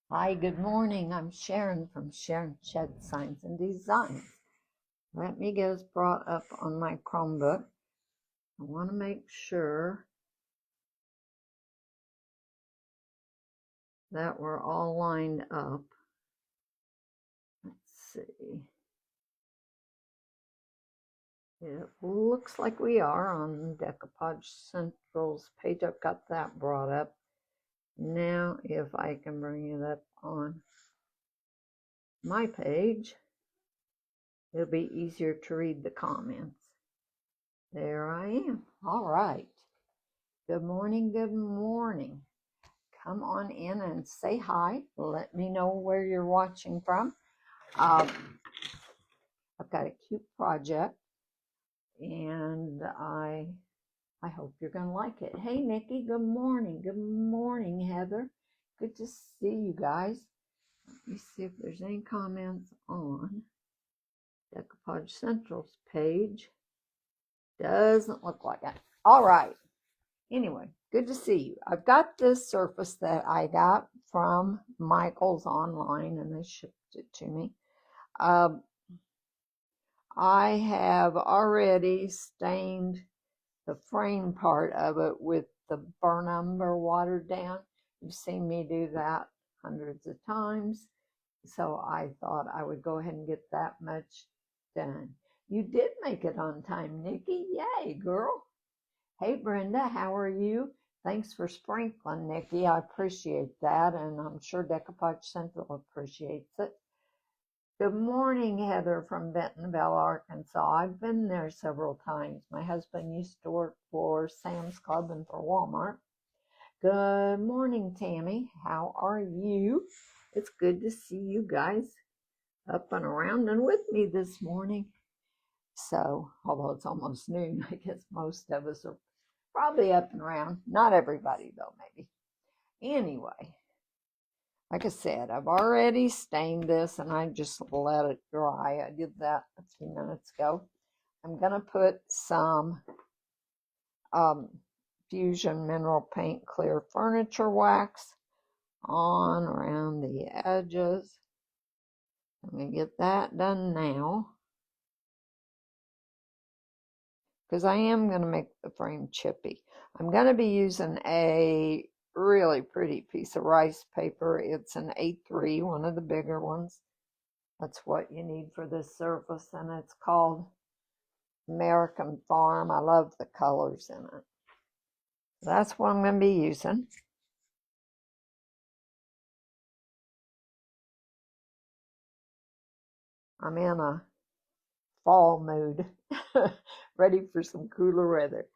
Hi, good morning. I'm Sharon from Sharon Shed Signs and Designs. Let me get us brought up on my Chromebook. I want to make sure that we're all lined up. Let's see. It looks like we are on Decoupage Central's page. I've got that brought up. Now, if I can bring it up on my page, it'll be easier to read the comments. There I am. All right. Good morning, good morning. Come on in and say hi. Let me know where you're watching from. I've got a cute project, and I hope you're going to like it. Hey, Nikki, good morning. Good morning, Heather. Good to see you guys. Let me see if there's any comments on Decoupage Central's page. Doesn't look like it. All right. Anyway, good to see you. I've got this surface that I got from Michael's online, and they shipped it to me. I have already stained the frame part of it with the burn umber watered down. You've seen me do that hundreds of times, so I thought I would go ahead and get that much done. You did make it on time, Nikki. Yay, girl. Hey, Brenda, how are you? Thanks for sprinkling, Nikki. I appreciate that, and I'm sure Decoupage Central appreciates it. Good morning, Heather from Bentonville, Arkansas. I've been there several times. My husband used to work for Sam's Club and for Walmart. Good morning, Tammy. How are you? It's good to see you guys up and around and with me this morning. So, although it's almost noon, I guess most of us are probably up and around. Not everybody, though, maybe. Anyway, like I said, I've already stained this and I just let it dry. I did that a few minutes ago. I'm going to put some Fusion Mineral Paint Clear Furniture Wax on around the edges. Let me get that done now, because I am going to make the frame chippy. I'm going to be using a really pretty piece of rice paper. It's an A3, one of the bigger ones. That's what you need for this surface, and it's called American Farm. I love the colors in it. That's what I'm going to be using. I'm in a fall mood, ready for some cooler weather.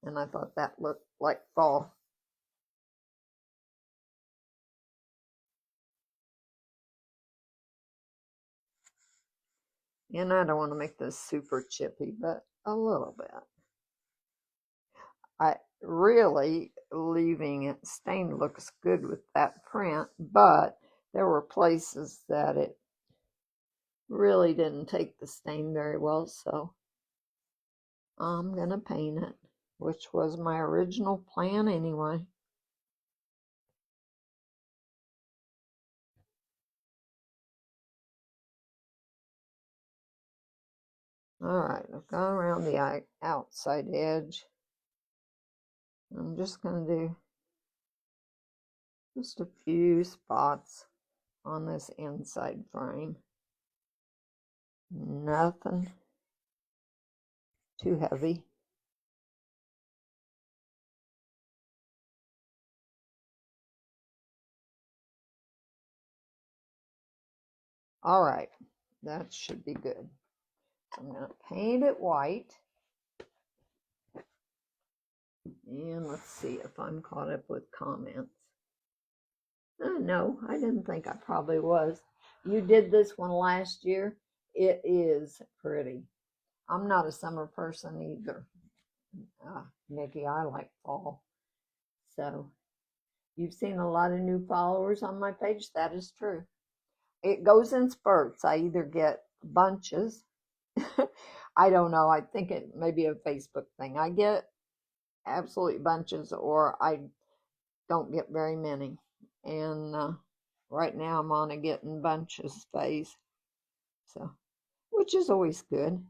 And I thought that looked like fall. And I don't want to make this super chippy, but a little bit. I really leaving it stained looks good with that print, but there were places that it really didn't take the stain very well, so I'm gonna paint it, which was my original plan anyway. All right, I've gone around the outside edge. I'm just gonna do just a few spots on this inside frame. Nothing too heavy. All right, that should be good. So I'm going to paint it white. And let's see if I'm caught up with comments. No, I didn't think I probably was. You did this one last year. It is pretty. I'm not a summer person either. Nikki, I like fall. So you've seen a lot of new followers on my page. That is true. It goes in spurts. I either get bunches. I don't know. I think it may be a Facebook thing. I get absolute bunches, or I don't get very many. And right now I'm on a getting bunches phase, so which is always good.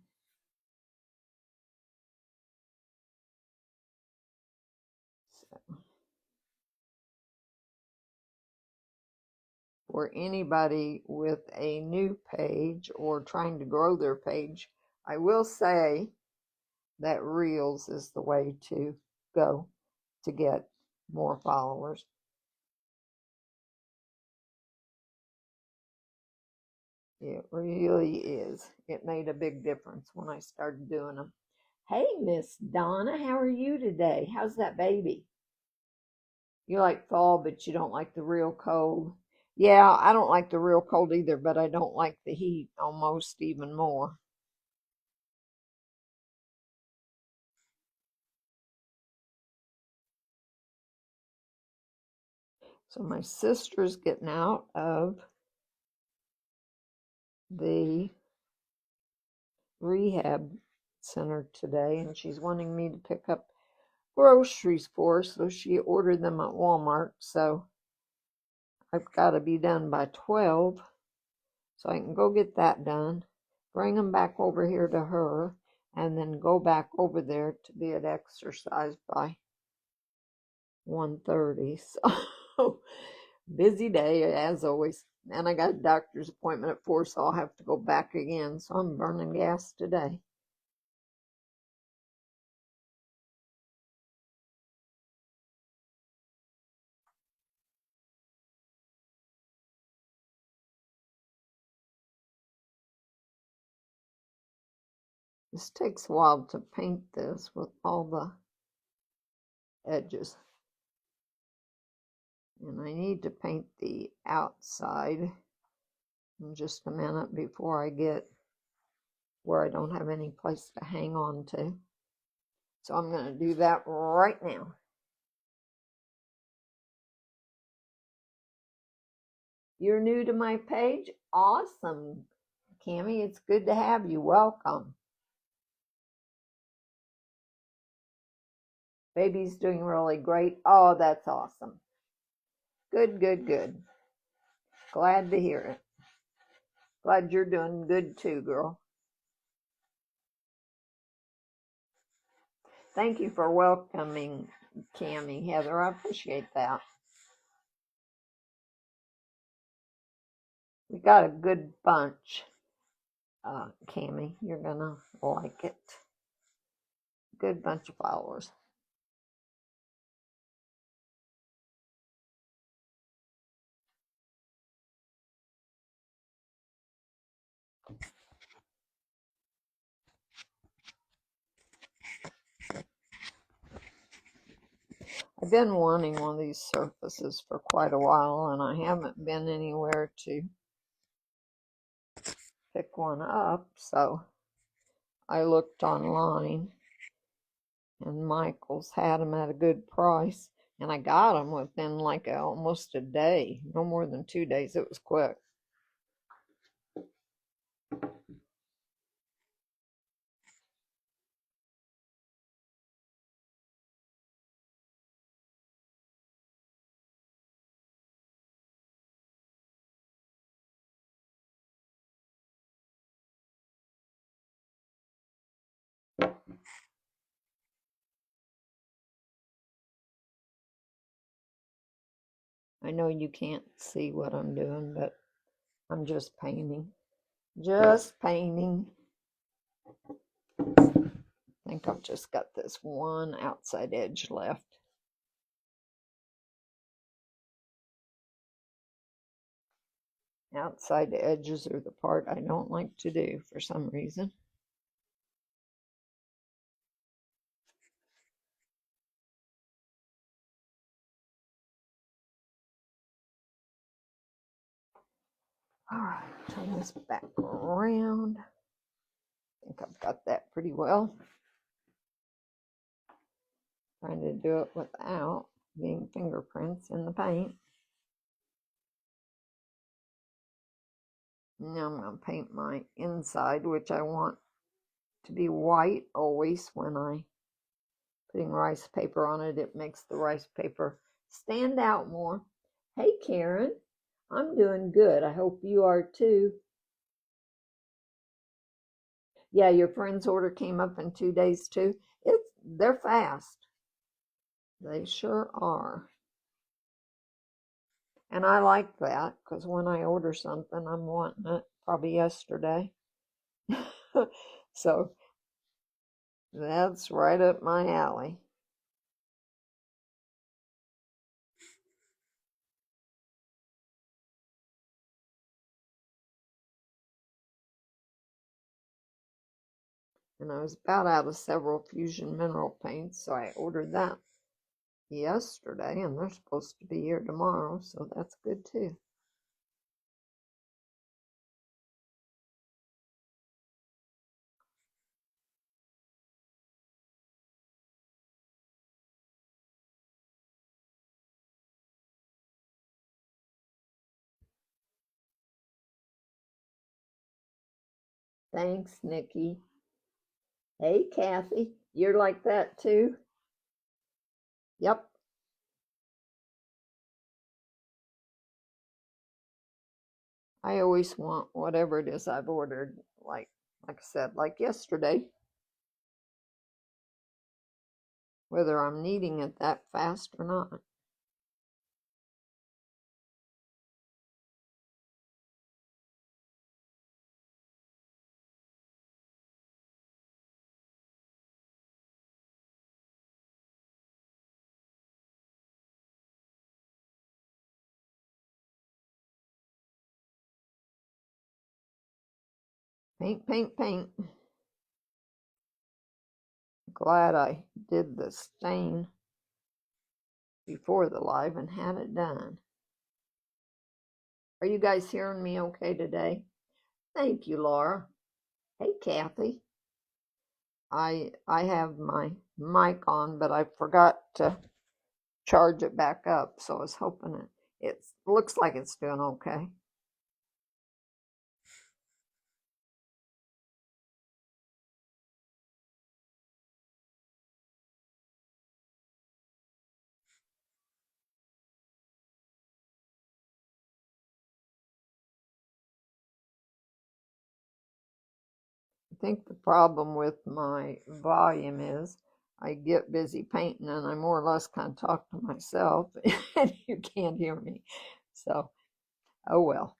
So, for anybody with a new page or trying to grow their page, I will say that Reels is the way to go to get more followers. It really is. It made a big difference when I started doing them. Hey, Miss Donna, how are you today? How's that baby? You like fall, but you don't like the real cold. Yeah, I don't like the real cold either, but I don't like the heat almost even more. So my sister's getting out of the rehab center today, and she's wanting me to pick up groceries for her, so she ordered them at Walmart. So I've got to be done by 12, so I can go get that done, bring them back over here to her, and then go back over there to be at exercise by 1:30. So busy day as always. And I got a doctor's appointment at 4, so I'll have to go back again. So I'm burning gas today. This takes a while to paint this with all the edges. And I need to paint the outside in just a minute before I get where I don't have any place to hang on to. So I'm going to do that right now. You're new to my page? Awesome, Cammie. It's good to have you. Welcome. Baby's doing really great. Oh, that's awesome. Good, good, good. Glad to hear it. Glad you're doing good too, girl. Thank you for welcoming Cammie, Heather. I appreciate that. We got a good bunch, Cammie. You're gonna like it. Good bunch of followers. I've been wanting one of these surfaces for quite a while, and I haven't been anywhere to pick one up, so I looked online, and Michael's had them at a good price, and I got them within like almost a day, no more than 2 days. It was quick. I know you can't see what I'm doing, but I'm just painting. Just painting. I think I've just got this one outside edge left. Outside edges are the part I don't like to do for some reason. All right, turn this back around. I think I've got that pretty well. Trying to do it without being fingerprints in the paint. Now I'm going to paint my inside, which I want to be white always when I putting rice paper on it. It makes the rice paper stand out more. Hey, Karen. I'm doing good. I hope you are too. Yeah, your friend's order came up in 2 days too. They're fast. They sure are. And I like that because when I order something, I'm wanting it probably yesterday. So that's right up my alley. And I was about out of several fusion mineral paints, so I ordered that yesterday, and they're supposed to be here tomorrow, so that's good too. Thanks, Nikki. Hey, Kathy, you're like that too? Yep. I always want whatever it is I've ordered, like I said, like yesterday, whether I'm needing it that fast or not. Paint, paint, paint. Glad I did the stain before the live and had it done. Are you guys hearing me okay today? Thank you, Laura. Hey, Kathy. I have my mic on, but I forgot to charge it back up, so I was hoping it looks like it's doing okay. I think the problem with my volume is I get busy painting and I more or less kind of talk to myself and you can't hear me. So, oh well.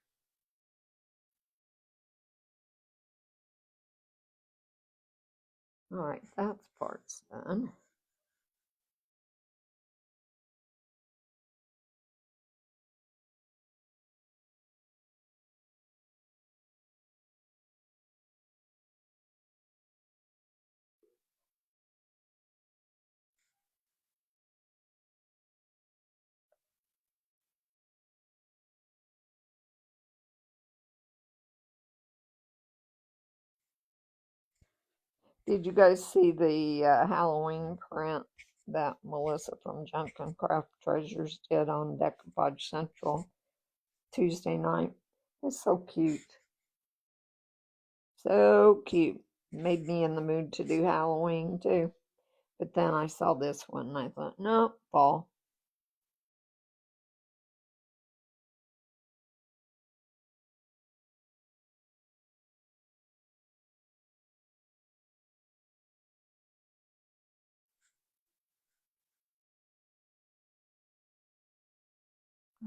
All right, that's part's done. Did you guys see the Halloween print that Melissa from Junkin Craft Treasures did on Decoupage Central Tuesday night? It's so cute. So cute. Made me in the mood to do Halloween too. But then I saw this one and I thought, no, fall.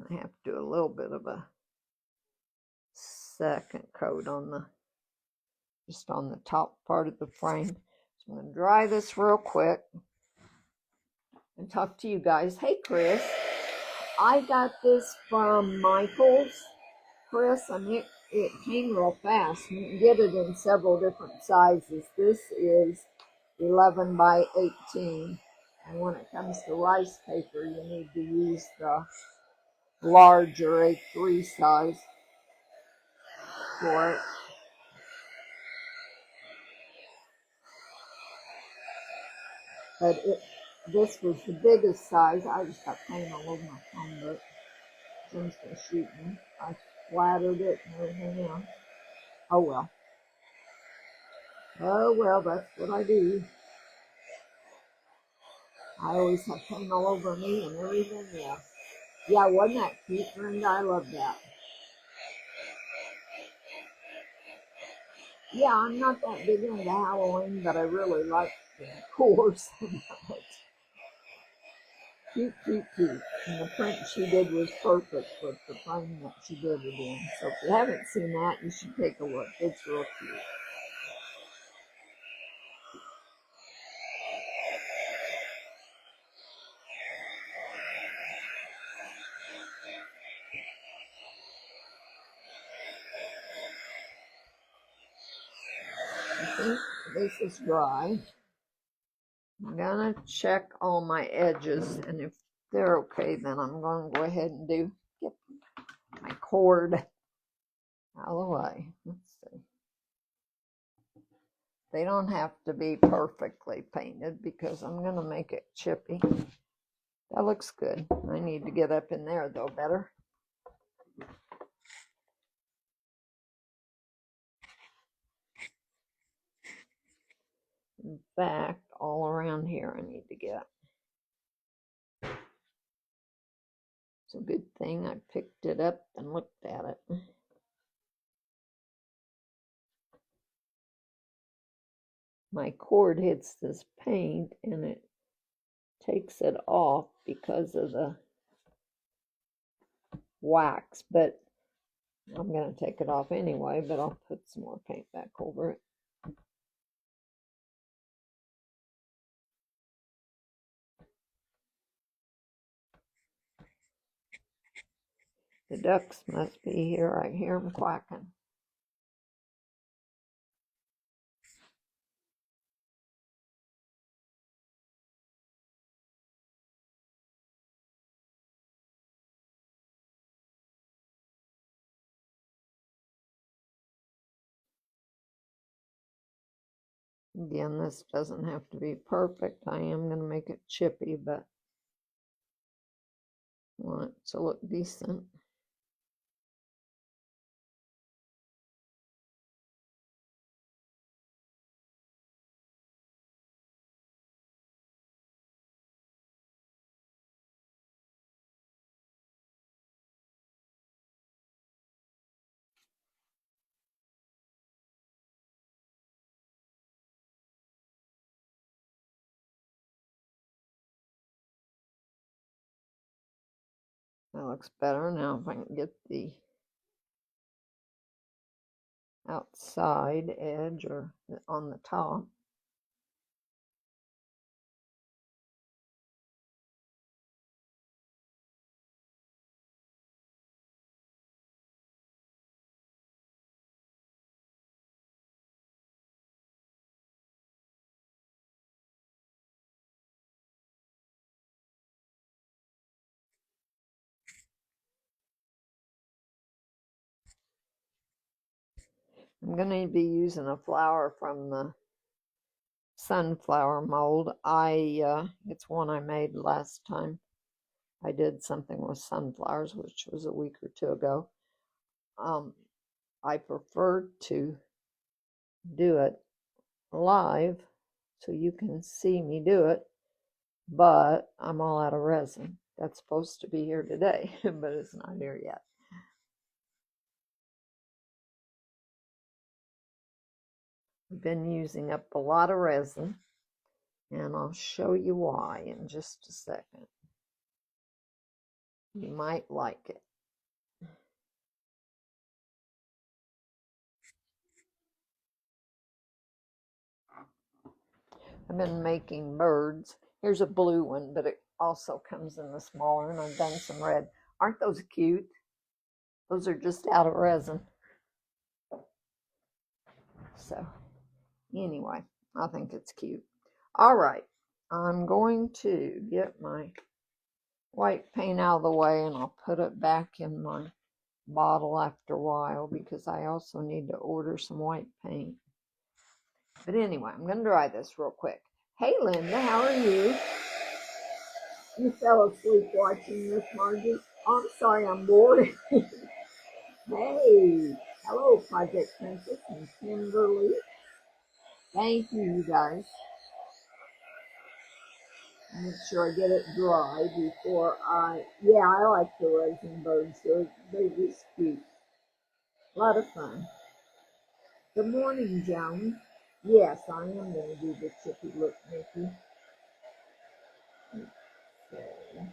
I have to do a little bit of a second coat on just on the top part of the frame. So I'm going to dry this real quick and talk to you guys. Hey, Chris. I got this from Michaels. Chris, it came real fast. You can get it in several different sizes. This is 11 by 18. And when it comes to rice paper, you need to use the larger A3 size for it. But this was the biggest size. I just got paint all over my phone, but Jim's gonna shoot me. I splattered it and everything else. Oh well. Oh well, that's what I do. I always have paint all over me and everything else. Yeah, wasn't that cute, Brenda? I love that. Yeah, I'm not that big into Halloween, but I really like the decors. Cute, cute, cute. And the print she did was perfect with the frame that she did it in. So if you haven't seen that, you should take a look. It's real cute. I think this is dry. I'm gonna check all my edges, and if they're okay, then I'm gonna go ahead and get my cord out of the way. Let's see. They don't have to be perfectly painted because I'm gonna make it chippy. That looks good. I need to get up in there though better. In fact, all around here I need to get. It's a good thing I picked it up and looked at it. My cord hits this paint and it takes it off because of the wax, but I'm going to take it off anyway, but I'll put some more paint back over it. The ducks must be here. I hear them quacking. Again, this doesn't have to be perfect. I am going to make it chippy, but I want it to look decent. That looks better. Now if I can get the outside edge or on the top. I'm going to be using a flower from the sunflower mold. It's one I made last time I did something with sunflowers, which was a week or two ago. I prefer to do it live so you can see me do it, but I'm all out of resin. That's supposed to be here today, but it's not here yet. I've been using up a lot of resin, and I'll show you why in just a second. You might like it. I've been making birds. Here's a blue one, but it also comes in the smaller, and I've done some red. Aren't those cute? Those are just out of resin. So anyway, I think it's cute. All right, I'm going to get my white paint out of the way, and I'll put it back in my bottle after a while because I also need to order some white paint. But anyway, I'm going to dry this real quick. Hey, Linda, how are you? You fell asleep watching this, Margie. Oh, I'm sorry, I'm bored. Hey, hello, Project Princess and Kimberly. Thank you, you guys. Make sure I get it dry before yeah, I like the resin birds. They're just cute. A lot of fun. Good morning, Joan. Yes, I am going to do the chippy look, Nikki. Okay.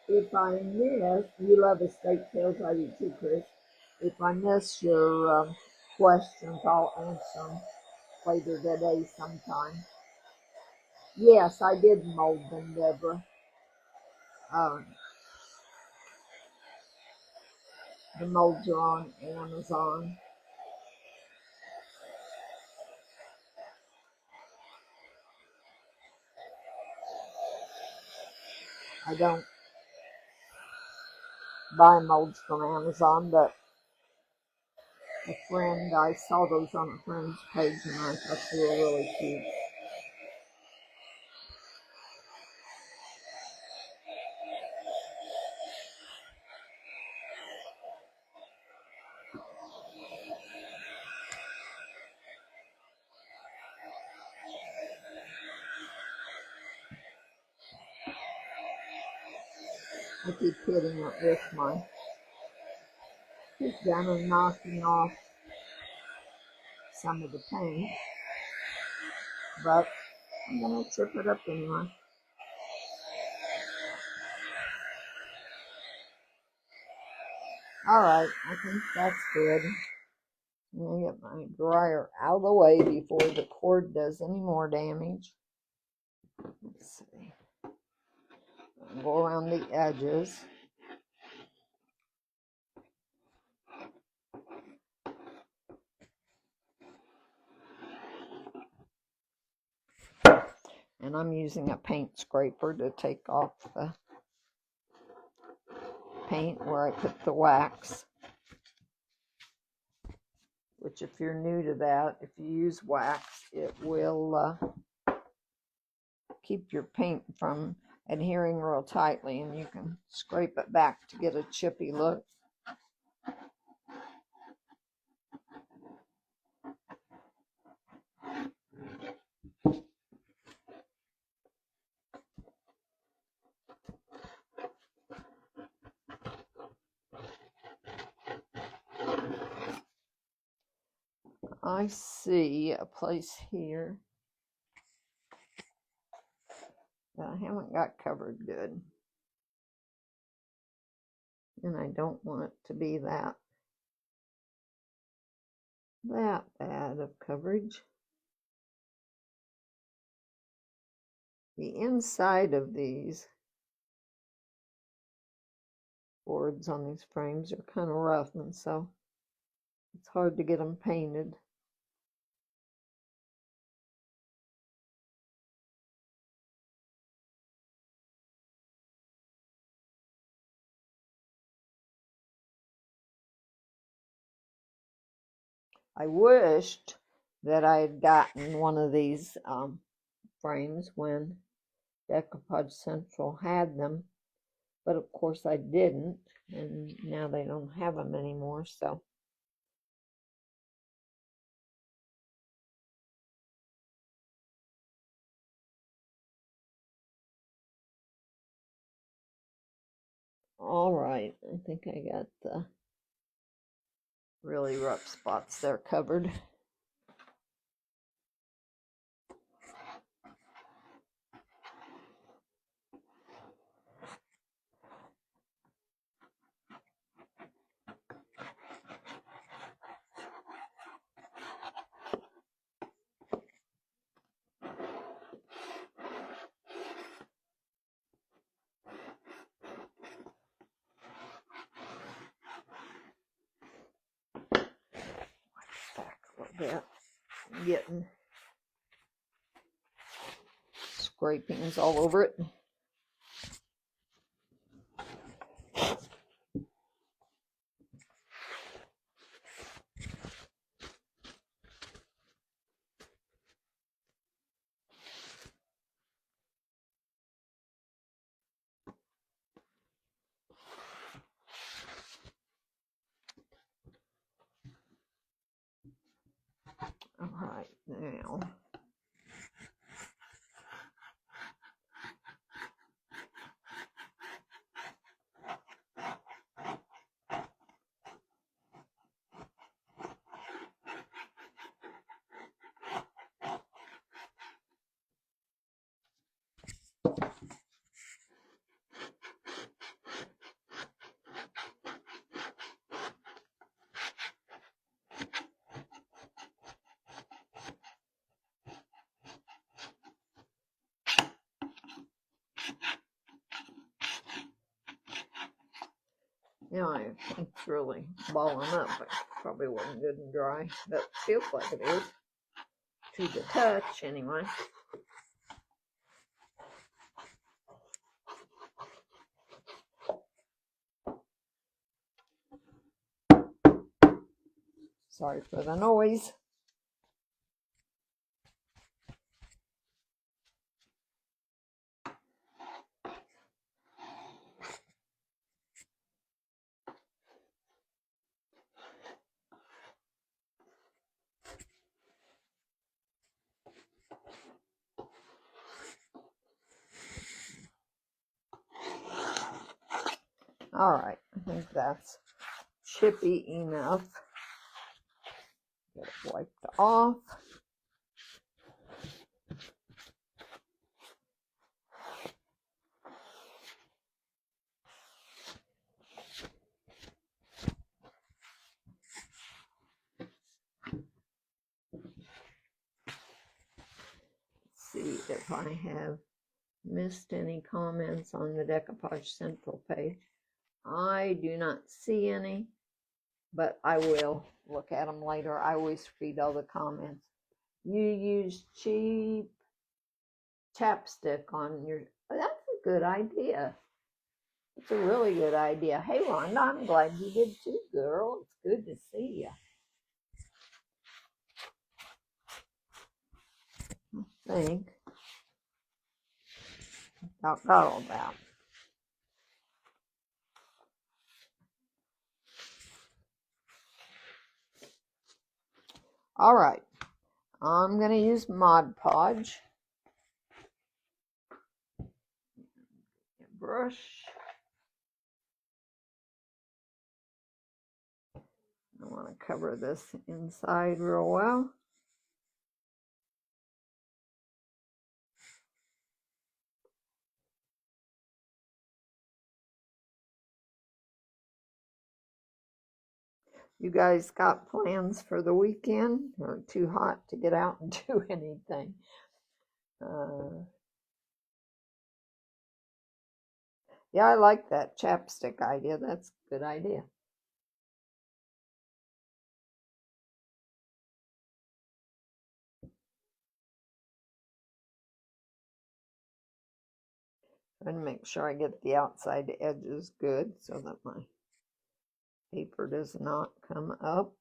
If I miss, you love the steak tails, I do too, Chris. If I miss your questions, I'll answer them later today sometime. Yes, I did mold them, Deborah. The molds are on Amazon. I don't buy molds from Amazon, but a friend, I saw those on a friend's page and I thought they were really cute. I keep hitting it with my gun and knocking off some of the paint, but I'm going to chip it up anyway. Alright, I think that's good. I'm going to get my dryer out of the way before the cord does any more damage. Let's see. I'll go around the edges. And I'm using a paint scraper to take off the paint where I put the wax. Which, if you're new to that, if you use wax, it will keep your paint from adhering real tightly, and you can scrape it back to get a chippy look. I see a place here that I haven't got covered good. And I don't want it to be that bad of coverage. The inside of these boards on these frames are kind of rough, and so it's hard to get them painted. I wished that I had gotten one of these frames when Decoupage Central had them, but of course I didn't, and now they don't have them anymore, so. All right, I think I got the really rough spots there covered. Back a little bit. I'm getting scrapings all over it. All right, now Now I think it's really balling up, but probably wasn't good and dry. But feels like it is to the touch anyway. Sorry for the noise. All right, I think that's chippy enough. Get it wiped off. See if I have missed any comments on the Decoupage Central page. I do not see any, but I will look at them later. I always read all the comments. You use cheap chapstick on your, that's a good idea. It's a really good idea. Hey, Rhonda, I'm glad you did too, girl. It's good to see you. I think I've got all that. All right, I'm going to use Mod Podge. Brush. I want to cover this inside real well. You guys got plans for the weekend, or too hot to get out and do anything? Yeah, I like that chapstick idea. That's a good idea. Trying to make sure I get the outside edges good so that my paper does not come up.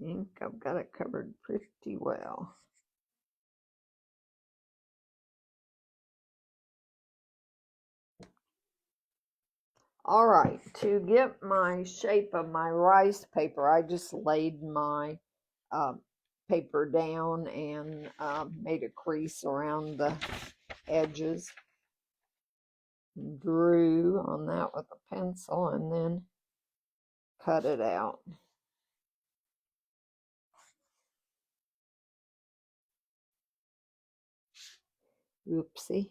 I think I've got it covered pretty well. All right, to get my shape of my rice paper, I just laid my paper down and made a crease around the edges. Drew on that with a pencil and then cut it out. Oopsie,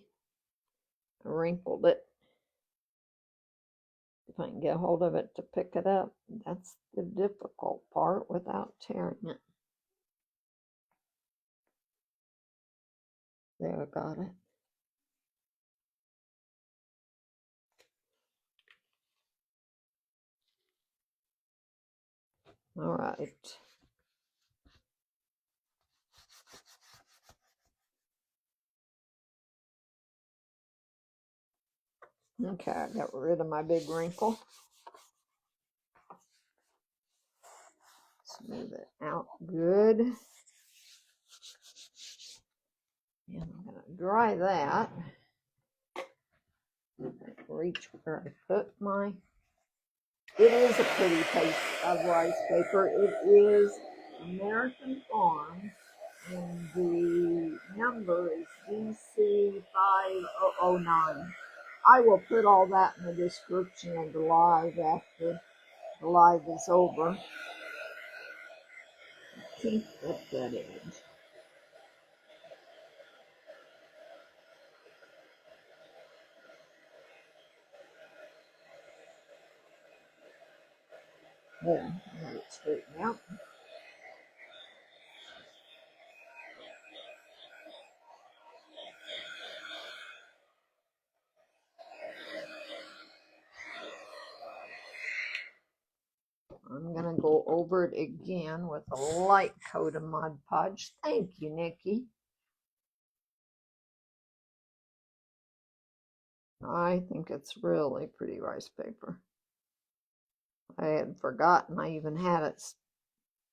I wrinkled it. If I can get hold of it to pick it up, that's the difficult part without tearing it. There, I got it. All right. Okay, I got rid of my big wrinkle. Smooth it out good. And I'm going to dry that. Reach where I put my... It is a pretty piece of rice paper. It is American Farm, and the number is DC5009. I will put all that in the description of the live after the live is over. Keep up that edge. Yeah, let it straighten out. I'm going to go over it again with a light coat of Mod Podge. Thank you, Nikki. I think it's really pretty rice paper. I had forgotten I even had it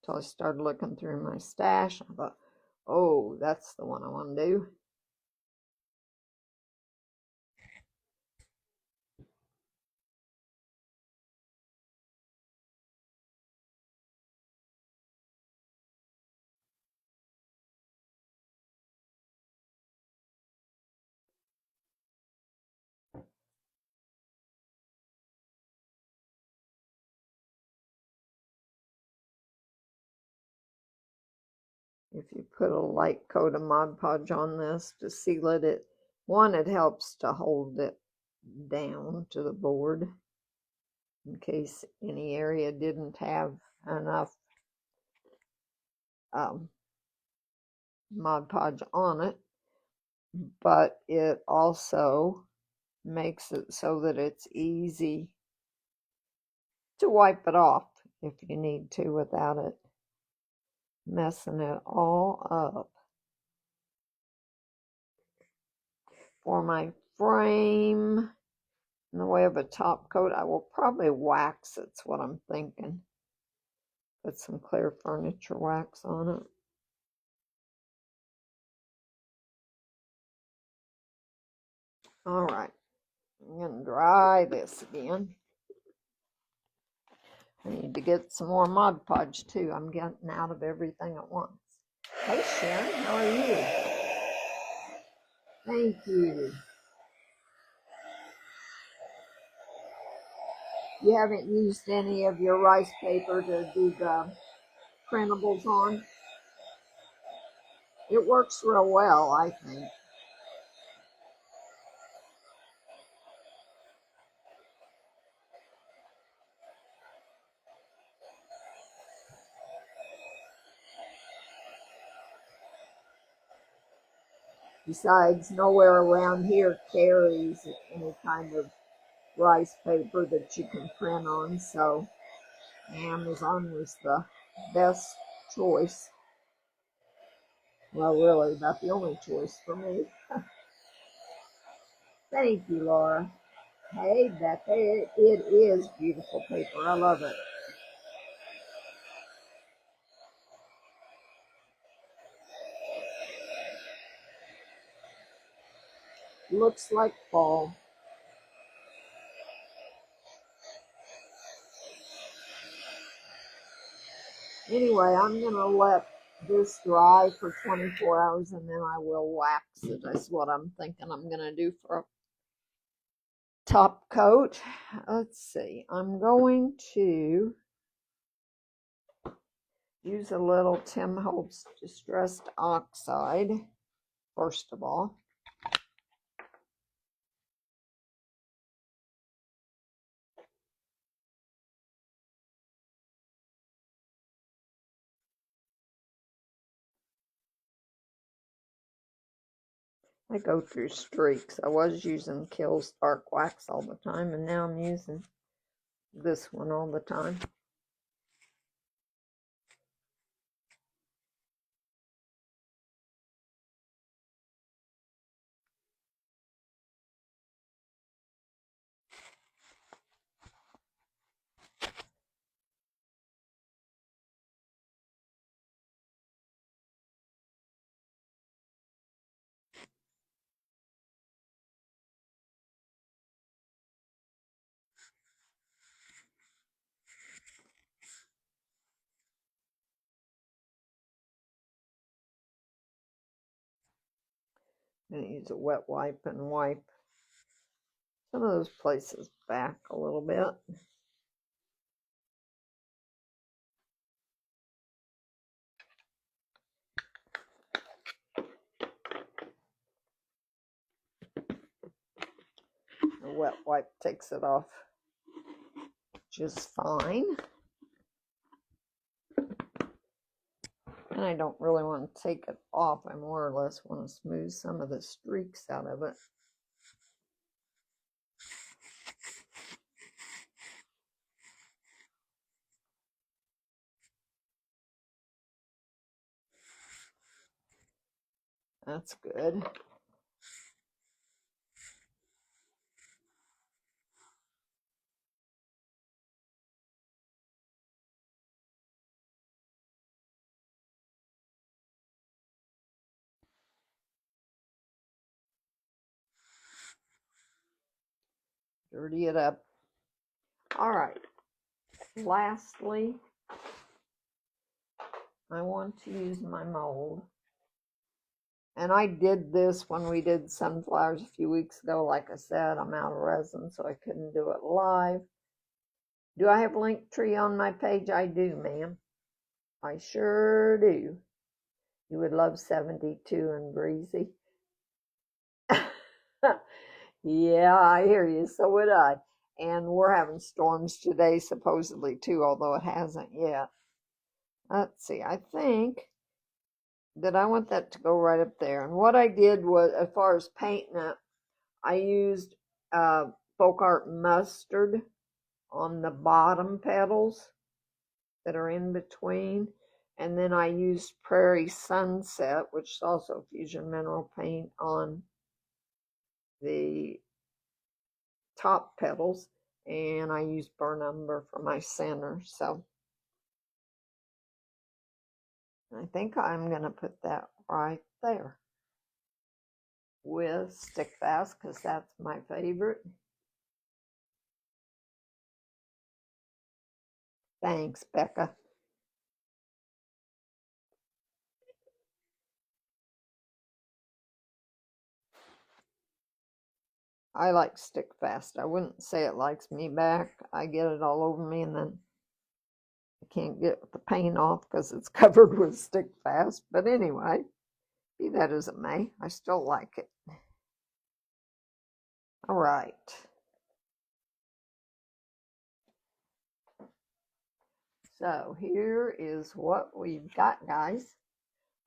until I started looking through my stash. I thought, oh, that's the one I want to do. If you put a light coat of Mod Podge on this to seal it, it helps to hold it down to the board in case any area didn't have enough Mod Podge on it, but it also makes it so that it's easy to wipe it off if you need to without it messing it all up. For my frame, in the way of a top coat, I will probably wax it's what I'm thinking. Put some clear furniture wax on it. All right, I'm going to dry this again. I need to get some more Mod Podge too. I'm getting out of everything at once. Hey Sharon, how are you? Thank you. You haven't used any of your rice paper to do the printables on? It works real well, I think. Besides, nowhere around here carries any kind of rice paper that you can print on, so Amazon was the best choice. Well, really, about the only choice for me. Thank you, Laura. Hey, Becca, it is beautiful paper. I love it. Looks like fall. Anyway, I'm going to let this dry for 24 hours and then I will wax it. That's what I'm thinking I'm going to do for a top coat. Let's see. I'm going to use a little Tim Holtz Distressed Oxide, first of all. I go through streaks. I was using Kills Dark Wax all the time, and now I'm using this one all the time. I'm going to use a wet wipe and wipe some of those places back a little bit. The wet wipe takes it off just fine. And I don't really want to take it off. I more or less want to smooth some of the streaks out of it. That's good. Dirty it up. All right. Lastly, I want to use my mold. And I did this when we did sunflowers a few weeks ago. Like I said, I'm out of resin, so I couldn't do it live. Do I have Linktree on my page? I do, ma'am. I sure do. You would love 72 and breezy. Yeah, I hear you. So would I. And we're having storms today, supposedly, too, although it hasn't yet. Let's see. I think that I want that to go right up there. And what I did was, as far as painting it, I used Folk Art Mustard on the bottom petals that are in between. And then I used Prairie Sunset, which is also Fusion Mineral Paint, on the top petals. And I used Burn Umber for my center. So I think I'm going to put that right there with Stick Fast, because that's my favorite. Thanks, Becca. I like Stick Fast. I wouldn't say it likes me back. I get it all over me, and then I can't get the paint off because it's covered with Stick Fast. But anyway, be that as it may, I still like it. All right. So here is what we've got, guys.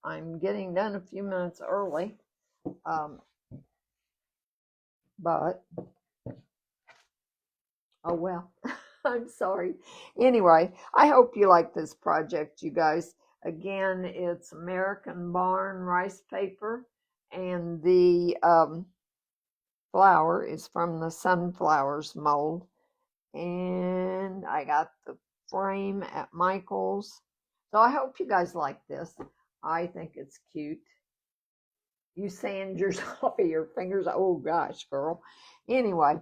I'm getting done a few minutes early. But, oh well, I'm sorry. Anyway, I hope you like this project, you guys. Again, it's American Barn rice paper, and the flower is from the Sunflowers mold. And I got the frame at Michael's. So I hope you guys like this. I think it's cute. You sand yours off of your fingers. Oh gosh, girl. Anyway,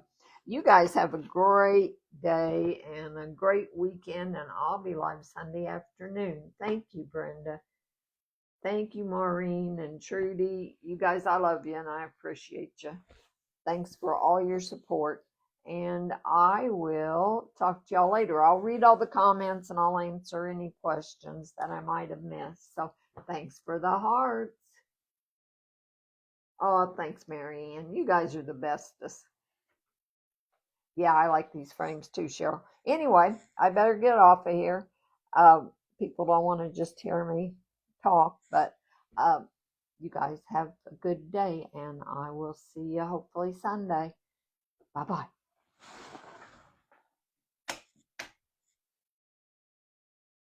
you guys have a great day and a great weekend, and I'll be live Sunday afternoon. Thank you, Brenda. Thank you, Maureen and Trudy. You guys, I love you and I appreciate you. Thanks for all your support. And I will talk to y'all later. I'll read all the comments and I'll answer any questions that I might have missed. So thanks for the hearts. Oh, thanks, Marianne. You guys are the bestest. Yeah, I like these frames too, Cheryl. Anyway, I better get off of here. People don't want to just hear me talk, but you guys have a good day, and I will see you hopefully Sunday. Bye-bye.